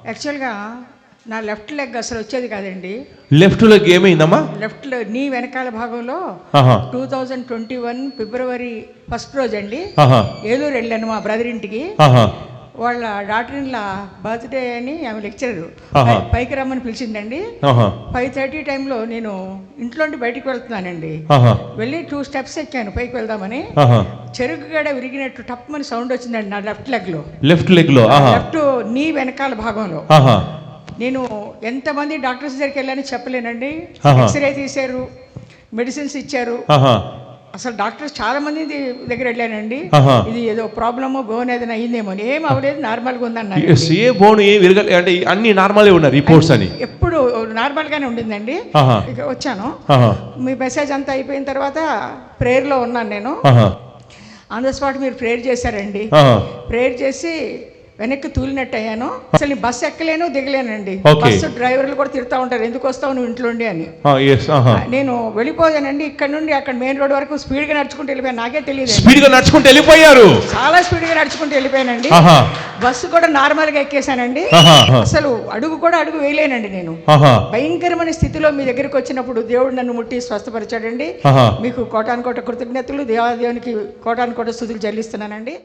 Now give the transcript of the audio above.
యాక్చువల్గా నా left leg అసలు వచ్చేది కాదండి. లెఫ్ట్ లెగ్ ఏమైందమ్మా? లెఫ్ట్ నీ వెనకాల భాగంలో ఆహా 2021 ఫిబ్రవరి 1 రోజు అండి ఆహా ఏలూరు వెళ్ళాను మా బ్రదర్ ఇంటికి. ఆహా వాళ్ళ డాటర్ ఇన్ లా బర్త్డే అని ఆమె లెక్చరర్ ఆహా. పైకి రమ్మని పిలిచిందండి. ఆహా 5:30 టైంలో నేను ఇంట్లోంటి బయటికి వెళ్తున్నానండి. ఆహా వెళ్ళి 2 స్టెప్స్ ఎక్కాను పైకి వెళ్దామని. ఆహా చెరుకు గడ విరిగినట్టు టప్మని సౌండ్ వచ్చిందండి నా లెఫ్ట్ లెగ్లో. లెఫ్ట్ లెగ్ లో ఆహా లెఫ్ట్ నీ వెనకాల భాగంలో. ఆహా నేను ఎంతమంది డాక్టర్స్ దగ్గరికి వెళ్ళని చెప్పలేనండి. ఆహా. ఎక్స్రే తీశారు, మెడిసిన్స్ ఇచ్చారు. ఆహా అసలు డాక్టర్స్ చాలా మంది దగ్గర వెళ్ళానండి. ఆహా ఇది ఏదో ప్రాబ్లమో బోన్ ఏదైనా అయ్యిందేమో అని. ఏం అవ్వలేదు, నార్మల్గా ఉందన్నారు. ఏ బోన్ ఏ విరగలే అంటే అన్ని నార్మలే ఉన్నారు రిపోర్ట్స్ అని. ఎప్పుడు నార్మల్గానే ఉండిందండి. ఆహా ఇక వచ్చాను. ఆహా మీ మెసేజ్ అంతా అయిపోయిన తర్వాత ప్రేయర్లో ఉన్నాను నేను. ఆహా ఆన్ ద స్పాట్ మీరు ప్రేయర్ చేశారండి. ఆహా ప్రేయర్ చేసి వెనక్కి తూలినట్టు అయ్యాను. అసలు బస్సు ఎక్కలేను దిగలేనండి. Okay. బస్సు డ్రైవర్లు కూడా తిడతా ఉంటారు, ఎందుకు వస్తావు నువ్వు ఇంట్లోండి అని. yes ఆహా నేను వెళ్ళిపోయానండి. ఇక్కడ నుండి అక్కడ మెయిన్ రోడ్ వరకు స్పీడ్గా నడుచుకుంటూ వెళ్ళిపోయాను. నాకే తెలియదు, స్పీడ్ గా నడుచుకుంటూ వెళ్ళిపోయారు. చాలా స్పీడ్గా నడుచుకుంటూ వెళ్ళిపోయానండి. ఆహా బస్సు కూడా నార్మల్గా ఎక్కేసానండి. ఆహా అసలు అడుగు వేయలేనండి నేను. ఆహా భయంకరమైన స్థితిలో మీ దగ్గరికి వచ్చినప్పుడు దేవుడు నన్ను ముట్టి స్వస్థపరిచాడండి. ఆహా మీకు కోటానుకోట కృతజ్ఞతలు, దేవాదేవునికి కోటానుకోట స్తుతులు చెల్లిస్తున్నానండి.